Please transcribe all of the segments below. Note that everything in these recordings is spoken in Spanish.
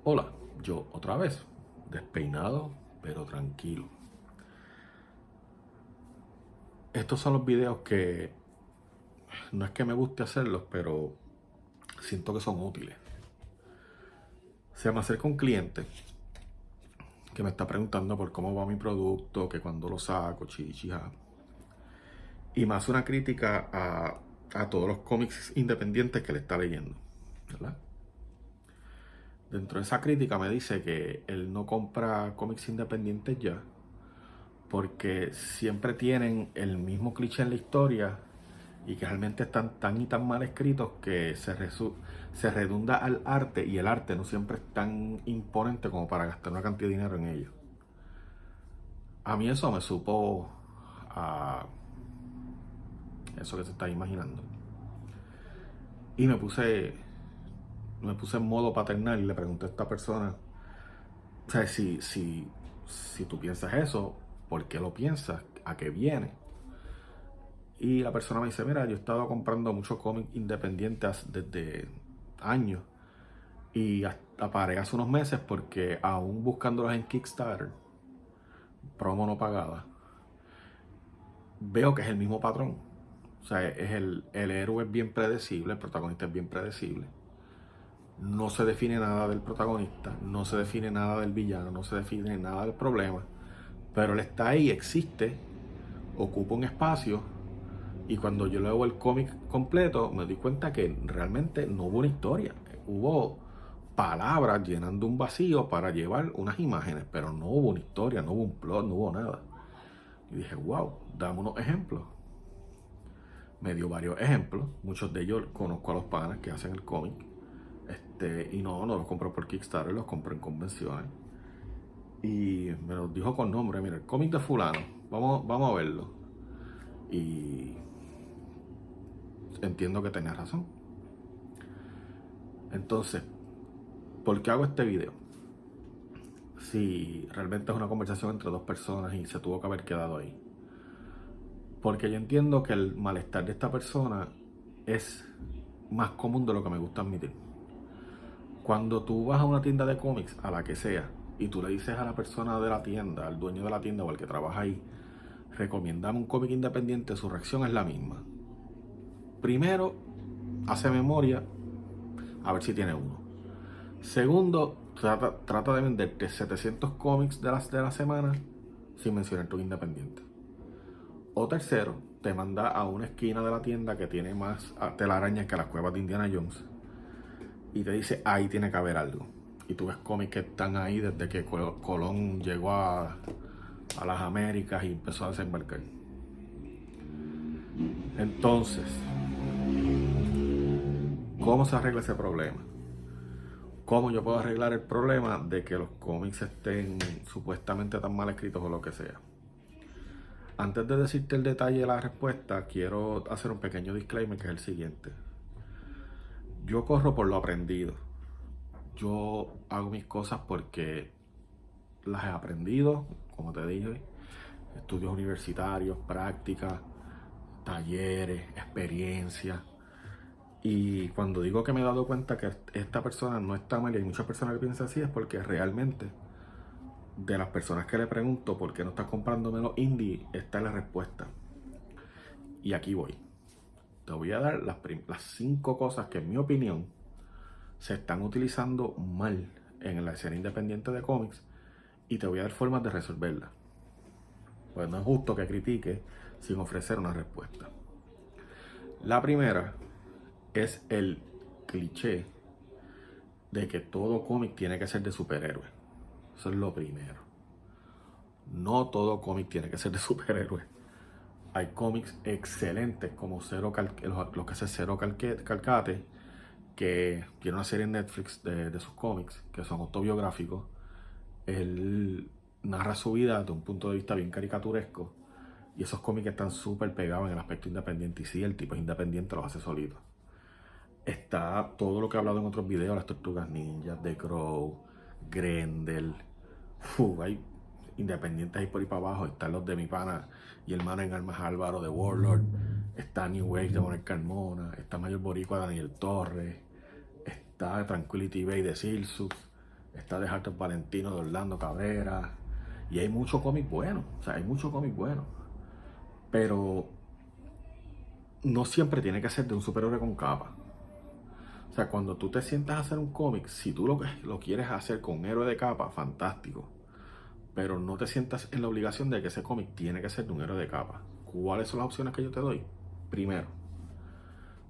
Hola, yo otra vez, despeinado pero tranquilo. Estos son los videos que no es que me guste hacerlos, pero siento que son útiles. Se me acerca un cliente que me está preguntando por cómo va mi producto, que cuando lo saco, chichija. Y me hace una crítica a todos los cómics independientes que le está leyendo, ¿verdad? Dentro de esa crítica me dice que él no compra cómics independientes ya, porque siempre tienen el mismo cliché en la historia y que realmente están tan y tan mal escritos que se redunda al arte, y el arte no siempre es tan imponente como para gastar una cantidad de dinero en ello. A mí eso me supo a eso que se está imaginando. Y me puse en modo paternal y le pregunté a esta persona, o sea, si tú piensas eso, ¿por qué lo piensas? ¿A qué viene? Y la persona me dice, mira, yo he estado comprando muchos cómics independientes desde años y hasta paré hace unos meses porque aún buscándolos en Kickstarter, promo no pagada, veo que es el mismo patrón. O sea, el héroe es bien predecible, el protagonista es bien predecible. No se define nada del protagonista, no se define nada del villano, no se define nada del problema. Pero él está ahí, existe, ocupa un espacio. Y cuando yo leo el cómic completo, me doy cuenta que realmente no hubo una historia. Hubo palabras llenando un vacío para llevar unas imágenes, pero no hubo una historia, no hubo un plot, no hubo nada. Y dije, wow, dame unos ejemplos. Me dio varios ejemplos. Muchos de ellos conozco a los panas que hacen el cómic. Y no los compro por Kickstarter, los compro en convenciones. Y me los dijo con nombre, mira, el cómic de fulano, vamos a verlo. Y entiendo que tenía razón. Entonces, ¿por qué hago este video? Si realmente es una conversación entre dos personas y se tuvo que haber quedado ahí. Porque yo entiendo que el malestar de esta persona es más común de lo que me gusta admitir. Cuando tú vas a una tienda de cómics, a la que sea, y tú le dices a la persona de la tienda, al dueño de la tienda o al que trabaja ahí, recomiéndame un cómic independiente, su reacción es la misma. Primero, hace memoria a ver si tiene uno. Segundo, trata de venderte 700 cómics de la semana sin mencionar tu independiente. O tercero, te manda a una esquina de la tienda que tiene más telarañas que las cuevas de Indiana Jones y te dice, ahí tiene que haber algo. Y tú ves cómics que están ahí desde que Colón llegó a las Américas y empezó a desembarcar. Entonces, ¿cómo se arregla ese problema? ¿Cómo yo puedo arreglar el problema de que los cómics estén supuestamente tan mal escritos o lo que sea? Antes de decirte el detalle de la respuesta, quiero hacer un pequeño disclaimer, que es el siguiente. Yo corro por lo aprendido. Yo hago mis cosas porque las he aprendido, como te dije, estudios universitarios, prácticas, talleres, experiencias. Y cuando digo que me he dado cuenta que esta persona no está mal y hay muchas personas que piensan así, es porque realmente de las personas que le pregunto por qué no estás comprando menos indie, esta es la respuesta. Y aquí voy. Te voy a dar las 5 cosas que en mi opinión se están utilizando mal en la escena independiente de cómics y te voy a dar formas de resolverlas. Pues no es justo que critique sin ofrecer una respuesta. La primera es el cliché de que todo cómic tiene que ser de superhéroes. Eso es lo primero. No todo cómic tiene que ser de superhéroes. Hay cómics excelentes como los que hace Cero Calcate, que tiene una serie en Netflix de sus cómics que son autobiográficos. Él narra su vida desde un punto de vista bien caricaturesco y esos cómics están súper pegados en el aspecto independiente. Y sí, el tipo es independiente, los hace solito. Está todo lo que he hablado en otros videos, las Tortugas Ninjas, The Crow, Grendel. Hay independientes ahí por ahí para abajo. Están los de mi pana y hermano en Armas Álvaro de Warlord. Está New Wave de Manuel Carmona. Está Mayor Boricua de Daniel Torres. Está Tranquility Bay de Silsus. está de Hartos Valentino, de Orlando Cabrera, y hay mucho cómic bueno, o sea, hay mucho cómic bueno, pero no siempre tiene que ser de un superhéroe con capa. O sea, cuando tú te sientas a hacer un cómic, si tú lo quieres hacer con un héroe de capa, fantástico, pero no te sientas en la obligación de que ese cómic tiene que ser de un héroe de capa. ¿Cuáles son las opciones que yo te doy? Primero,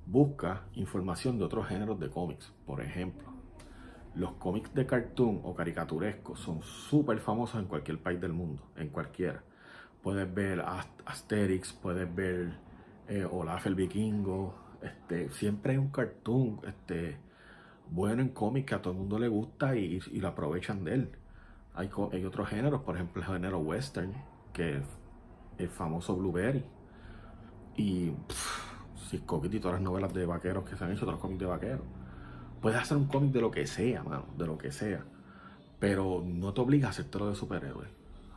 busca información de otros géneros de cómics. Por ejemplo, los cómics de cartoon o caricaturescos son súper famosos en cualquier país del mundo, en cualquiera. Puedes ver Asterix, puedes ver Olaf el Vikingo. Siempre hay un cartoon bueno en cómics que a todo el mundo le gusta y lo aprovechan de él. Hay otros géneros, por ejemplo el género western, que es el famoso Blueberry. Y Cisco y todas las novelas de vaqueros que se han hecho, todos los cómics de vaqueros. Puedes hacer un cómic de lo que sea, mano, de lo que sea. Pero no te obligas a hacértelo de superhéroes.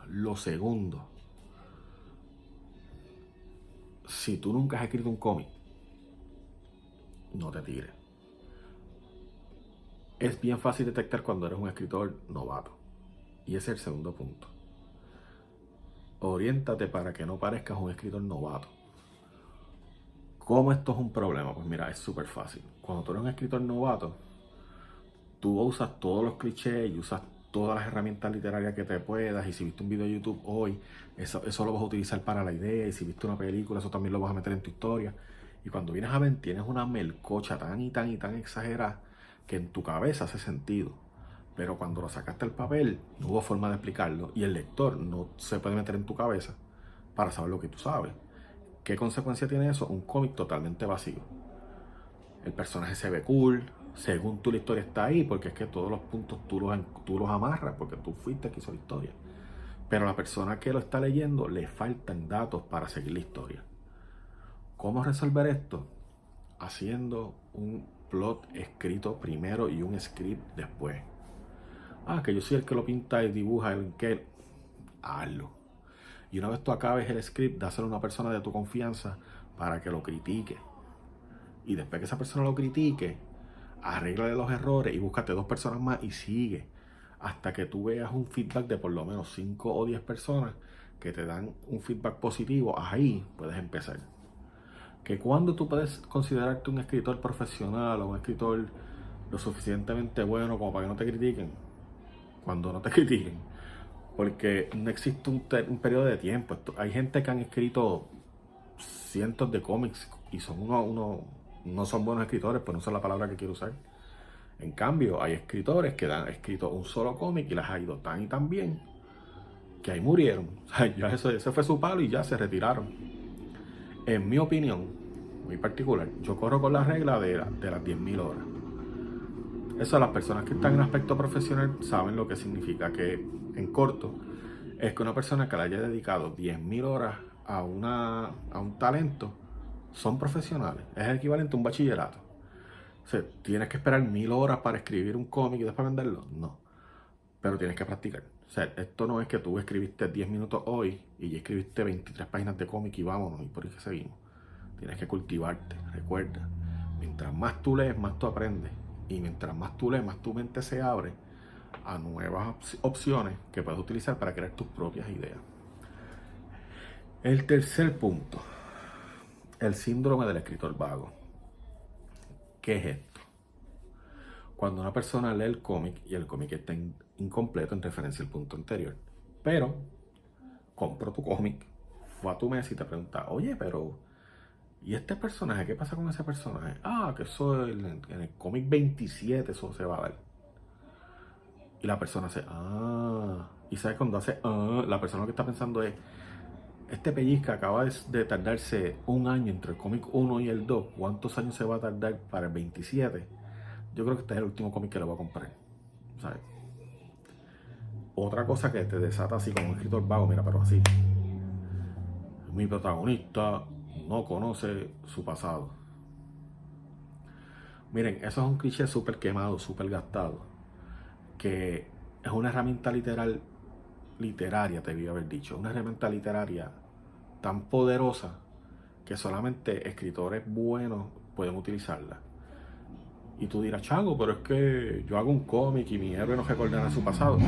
Lo segundo, si tú nunca has escrito un cómic, no te tires. Es bien fácil detectar cuando eres un escritor novato. Y ese es el segundo punto. Oriéntate para que no parezcas un escritor novato. ¿Cómo esto es un problema? Pues mira, es súper fácil. Cuando tú eres un escritor novato, tú usas todos los clichés y usas todas las herramientas literarias que te puedas, y si viste un video de YouTube hoy, eso lo vas a utilizar para la idea, y si viste una película, eso también lo vas a meter en tu historia. Y cuando vienes a ver, tienes una melcocha tan y tan y tan exagerada que en tu cabeza hace sentido. Pero cuando lo sacaste al papel, no hubo forma de explicarlo, y el lector no se puede meter en tu cabeza para saber lo que tú sabes. ¿Qué consecuencia tiene eso? Un cómic totalmente vacío. El personaje se ve cool, según tú la historia está ahí, porque es que todos los puntos tú los amarras, porque tú fuiste el que hizo la historia. Pero a la persona que lo está leyendo le faltan datos para seguir la historia. ¿Cómo resolver esto? Haciendo un plot escrito primero y un script después. Que yo soy el que lo pinta y dibuja, el que... Hazlo. Y una vez tú acabes el script, dáselo a una persona de tu confianza para que lo critique. Y después que esa persona lo critique, arréglale los errores y búscate 2 personas más y sigue hasta que tú veas un feedback de por lo menos 5 o 10 personas que te dan un feedback positivo. Ahí puedes empezar. Que cuando tú puedes considerarte un escritor profesional o un escritor lo suficientemente bueno como para que no te critiquen, cuando no te critiquen, porque no existe un periodo de tiempo. Hay gente que han escrito cientos de cómics y son no son buenos escritores, pues no es la palabra que quiero usar. En cambio, hay escritores que han escrito un solo cómic y les ha ido tan y tan bien que ahí murieron. O sea, ya ese fue su palo y ya se retiraron. En mi opinión, muy particular, yo corro con la regla de las 10.000 horas. Eso, las personas que están en aspecto profesional saben lo que significa, que en corto es que una persona que le haya dedicado 10.000 horas a un talento son profesionales. Es el equivalente a un bachillerato. O sea, ¿tienes que esperar 1.000 horas para escribir un cómic y después venderlo? No. Pero tienes que practicar. O sea, esto no es que tú escribiste 10 minutos hoy y ya escribiste 23 páginas de cómic y vámonos, y por ahí que seguimos. Tienes que cultivarte, recuerda. Mientras más tú lees, más tú aprendes. Y mientras más tú lees, más tu mente se abre a nuevas opciones que puedes utilizar para crear tus propias ideas. El tercer punto, el síndrome del escritor vago. ¿Qué es esto? Cuando una persona lee el cómic y el cómic está incompleto en referencia al punto anterior, pero compró tu cómic, fue a tu mesa y te pregunta, oye, pero ¿y este personaje? ¿Qué pasa con ese personaje? Que eso en el cómic 27 eso se va a dar. Y la persona hace, y sabes cuando hace, la persona lo que está pensando es, este pellizca acaba de tardarse 1 año entre el cómic 1 y el 2. ¿Cuántos años se va a tardar para el 27? Yo creo que este es el último cómic que le voy a comprar. ¿Sabes? Otra cosa que te desata así como un escritor vago, mira, pero así. Mi protagonista no conoce su pasado. Miren, eso es un cliché súper quemado, súper gastado, que es una herramienta literaria, te debí haber dicho, una herramienta literaria tan poderosa que solamente escritores buenos pueden utilizarla. Y tú dirás, Chango, pero es que yo hago un cómic y mi héroe no recordará su pasado.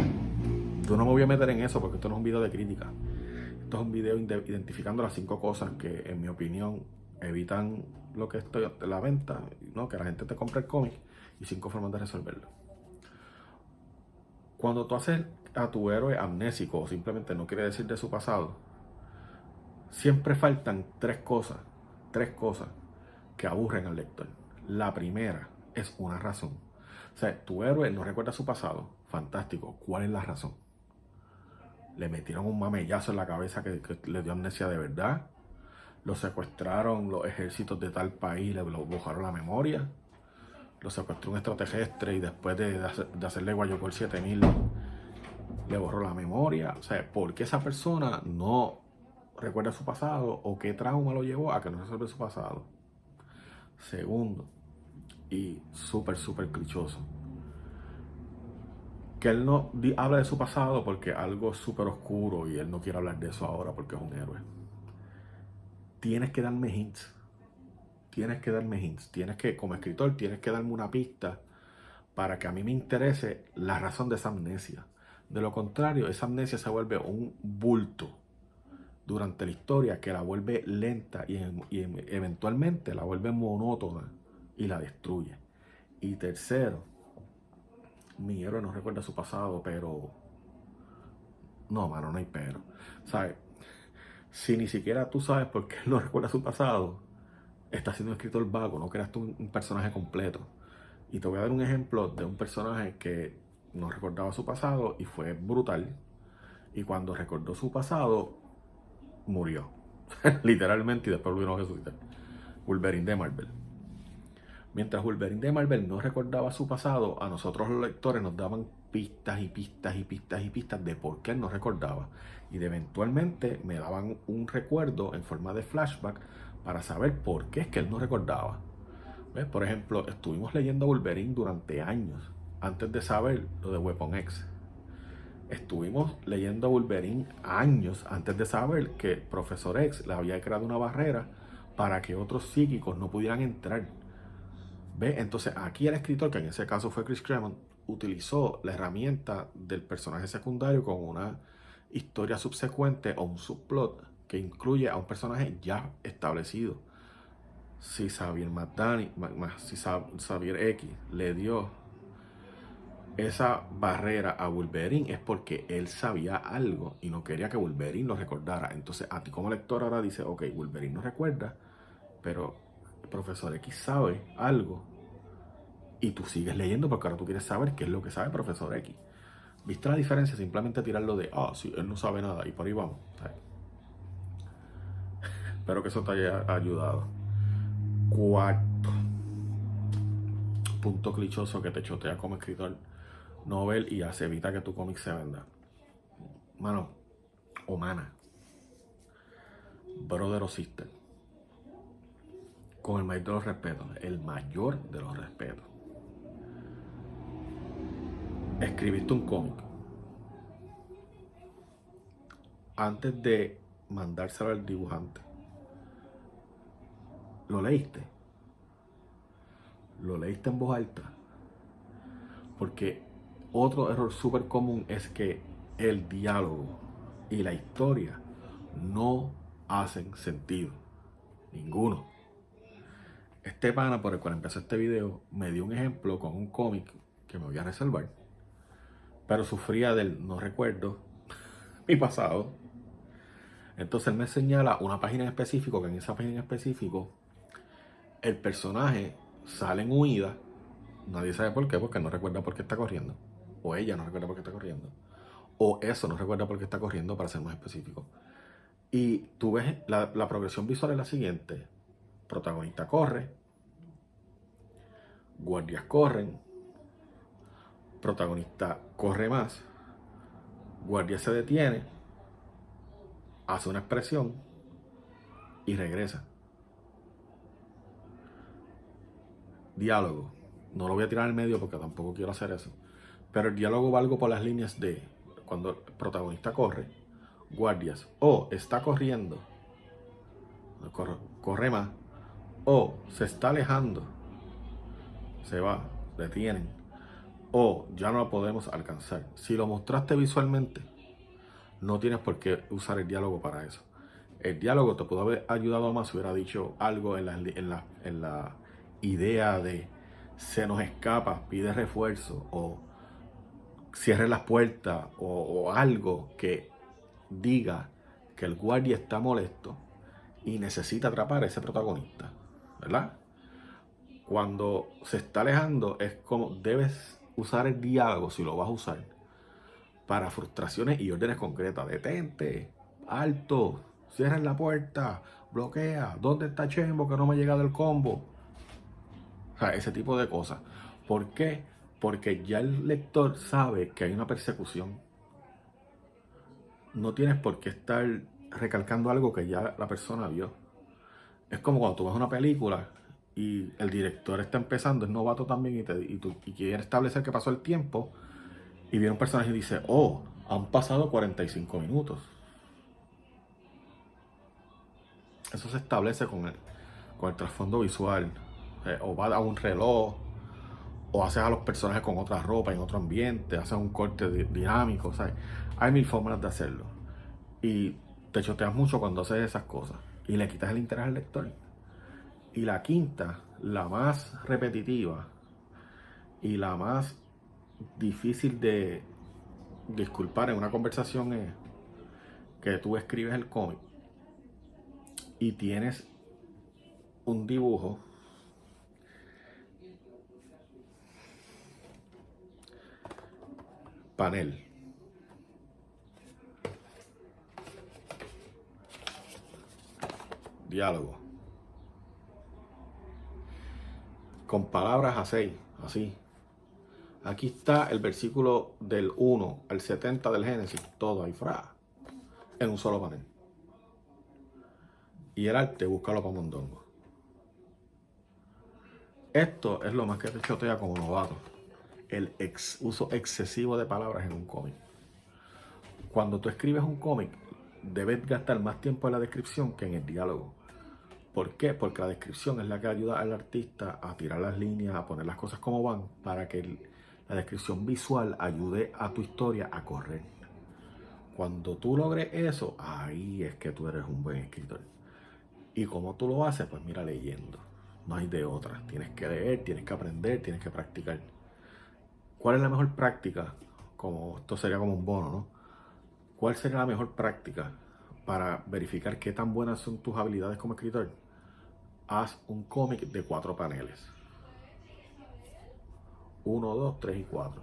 Yo no me voy a meter en eso porque esto no es un video de crítica. Esto es un video identificando las 5 cosas que, en mi opinión, evitan lo que estoy de la venta, ¿no? Que la gente te compre el cómic, y 5 formas de resolverlo. Cuando tú haces a tu héroe amnésico o simplemente no quiere decir de su pasado, siempre faltan 3 cosas que aburren al lector. La primera es una razón. O sea, tu héroe no recuerda su pasado. Fantástico. ¿Cuál es la razón? Le metieron un mamellazo en la cabeza que le dio amnesia de verdad. Lo secuestraron los ejércitos de tal país, le borraron la memoria. Lo secuestró un extraterrestre y después de hacerle Guayocol 7000 le borró la memoria. O sea, ¿por qué esa persona no recuerda su pasado o qué trauma lo llevó a que no resuelve su pasado? Segundo, y súper clichoso, que él no habla de su pasado porque algo súper oscuro y él no quiere hablar de eso ahora porque es un héroe. Tienes que darme hints. Tienes que, como escritor, tienes que darme una pista para que a mí me interese la razón de esa amnesia. De lo contrario, esa amnesia se vuelve un bulto durante la historia que la vuelve lenta y eventualmente la vuelve monótona y la destruye. Y tercero, mi héroe no recuerda su pasado, pero... No, mano, no hay pero. ¿Sabes? Si ni siquiera tú sabes por qué él no recuerda su pasado, está siendo un escritor vago, no creaste un personaje completo. Y te voy a dar un ejemplo de un personaje que no recordaba su pasado y fue brutal. Y cuando recordó su pasado, murió. Literalmente, y después volvieron a resucitar. Wolverine de Marvel. Mientras Wolverine de Marvel no recordaba su pasado, a nosotros los lectores nos daban pistas de por qué él no recordaba. Y eventualmente me daban un recuerdo en forma de flashback para saber por qué es que él no recordaba. ¿Ves? Por ejemplo, estuvimos leyendo Wolverine durante años antes de saber lo de Weapon X. Estuvimos leyendo Wolverine años antes de saber que Profesor X le había creado una barrera para que otros psíquicos no pudieran entrar. ¿Ves? Entonces aquí el escritor, que en ese caso fue Chris Claremont, utilizó la herramienta del personaje secundario con una historia subsecuente o un subplot que incluye a un personaje ya establecido. Si Xavier X le dio esa barrera a Wolverine es porque él sabía algo y no quería que Wolverine lo recordara. Entonces a ti como lector ahora dice, ok, Wolverine no recuerda, pero el Profesor X sabe algo y tú sigues leyendo porque ahora tú quieres saber qué es lo que sabe el Profesor X. ¿Viste la diferencia? Simplemente tirarlo de, sí, él no sabe nada y por ahí vamos. Espero que eso te haya ayudado. Cuarto punto clichoso que te chotea como escritor novel y hace evita que tu cómic se venda. Mano, o mana, brother o sister, con el mayor de los respetos, el mayor de los respetos. Escribiste un cómic. Antes de mandárselo al dibujante, ¿lo leíste? ¿Lo leíste en voz alta? Porque otro error súper común es que el diálogo y la historia no hacen sentido. Ninguno. Este pana por el cual empecé este video me dio un ejemplo con un cómic que me voy a reservar, pero sufría del no recuerdo mi pasado. Entonces él me señala una página en específico, que en esa página en específico el personaje sale en huida. Nadie sabe por qué, porque no recuerda por qué está corriendo. O ella no recuerda por qué está corriendo. O eso no recuerda por qué está corriendo, para ser más específico. Y tú ves la progresión visual es la siguiente. Protagonista corre. Guardias corren. Protagonista corre más. Guardia se detiene. Hace una expresión. Y regresa. Diálogo. No lo voy a tirar en medio porque tampoco quiero hacer eso. Pero el diálogo va algo por las líneas de cuando el protagonista corre, guardias, o está corriendo, corre más, o se está alejando, se va, detienen, o ya no lo podemos alcanzar. Si lo mostraste visualmente, no tienes por qué usar el diálogo para eso. El diálogo te pudo haber ayudado más si hubiera dicho algo en la idea de se nos escapa, pide refuerzo, o cierre las puertas, o algo que diga que el guardia está molesto y necesita atrapar a ese protagonista, ¿verdad? Cuando se está alejando es como debes usar el diálogo, si lo vas a usar, para frustraciones y órdenes concretas. Detente, alto, cierren la puerta, bloquea, ¿dónde está Chembo que no me ha llegado el combo? O sea, ese tipo de cosas. ¿Por qué? Porque ya el lector sabe que hay una persecución. No tienes por qué estar recalcando algo que ya la persona vio. Es como cuando tú ves una película y el director está empezando, es novato también, y quiere establecer que pasó el tiempo, y viene un personaje y dice, oh, han pasado 45 minutos. Eso se establece con el trasfondo visual. O va a un reloj, o haces a los personajes con otra ropa, en otro ambiente, haces un corte dinámico, ¿sabes? Hay mil formas de hacerlo. Y te choteas mucho cuando haces esas cosas. Y le quitas el interés al lector. Y la quinta, la más repetitiva y la más difícil de disculpar en una conversación, es que tú escribes el cómic y tienes un dibujo panel, diálogo, con palabras a 6, así. Aquí está el versículo del 1 al 70 del Génesis, todo ahí, en un solo panel. Y el arte, búscalo para mondongo. Esto es lo más que te chotea como novato, el uso excesivo de palabras en un cómic. Cuando tú escribes un cómic, debes gastar más tiempo en la descripción que en el diálogo. ¿Por qué? Porque la descripción es la que ayuda al artista a tirar las líneas, a poner las cosas como van, para que la descripción visual ayude a tu historia a correr. Cuando tú logres eso, ahí es que tú eres un buen escritor. ¿Y cómo tú lo haces? Pues mira, leyendo. No hay de otra. Tienes que leer, tienes que aprender, tienes que practicar. ¿Cuál es la mejor práctica? Como esto sería como un bono, ¿no? ¿Cuál sería la mejor práctica para verificar qué tan buenas son tus habilidades como escritor? Haz un cómic de 4 paneles. 1, 2, 3 y 4.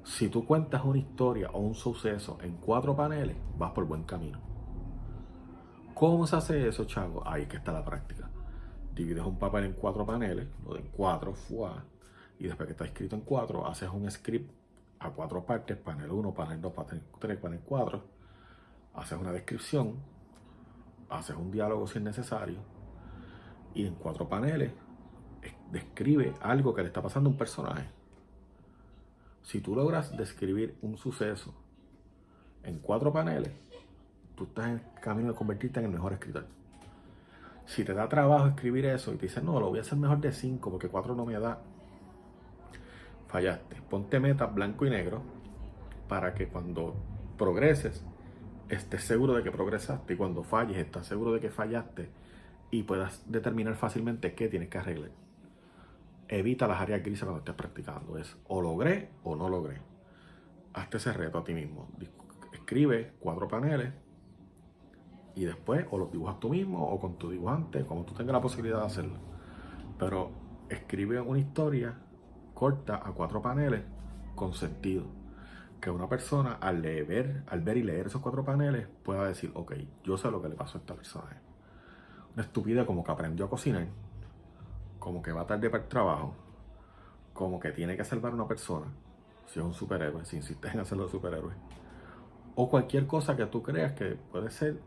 Si tú cuentas una historia o un suceso en 4 paneles, vas por buen camino. ¿Cómo se hace eso, chavo? Ahí que está la práctica. Divides un papel en 4 paneles, lo de 4, y después que está escrito en 4, haces un script a 4 partes, panel 1, panel 2, panel 3, panel 4, haces una descripción, haces un diálogo si es necesario, y en 4 paneles describe algo que le está pasando a un personaje. Si tú logras describir un suceso en 4 paneles, tú estás en el camino de convertirte en el mejor escritor. Si te da trabajo escribir eso y te dices, no, lo voy a hacer mejor de 5 porque 4 no me da, fallaste. Ponte metas blanco y negro para que cuando progreses estés seguro de que progresaste, y cuando falles estás seguro de que fallaste y puedas determinar fácilmente qué tienes que arreglar. Evita las áreas grises cuando estés practicando. Es o logré o no logré. Hazte ese reto a ti mismo. Escribe 4 paneles y después o los dibujas tú mismo o con tu dibujante, como tú tengas la posibilidad de hacerlo. Pero escribe una historia corta a 4 paneles con sentido. Que una persona al ver y leer esos 4 paneles pueda decir, ok, yo sé lo que le pasó a esta persona. Una estupidez como que aprendió a cocinar, como que va tarde para el trabajo, como que tiene que salvar a una persona, si es un superhéroe, si insistes en hacerlo de superhéroe, o cualquier cosa que tú creas que puede ser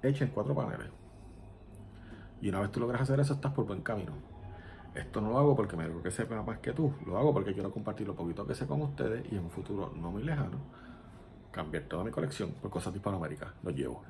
hecha en 4 paneles. Y una vez tú logras hacer eso, estás por buen camino. Esto no lo hago porque me digo que sepa más que tú, lo hago porque quiero compartir lo poquito que sé con ustedes y en un futuro no muy lejano cambiar toda mi colección por cosas de Hispanoamérica. Los llevo.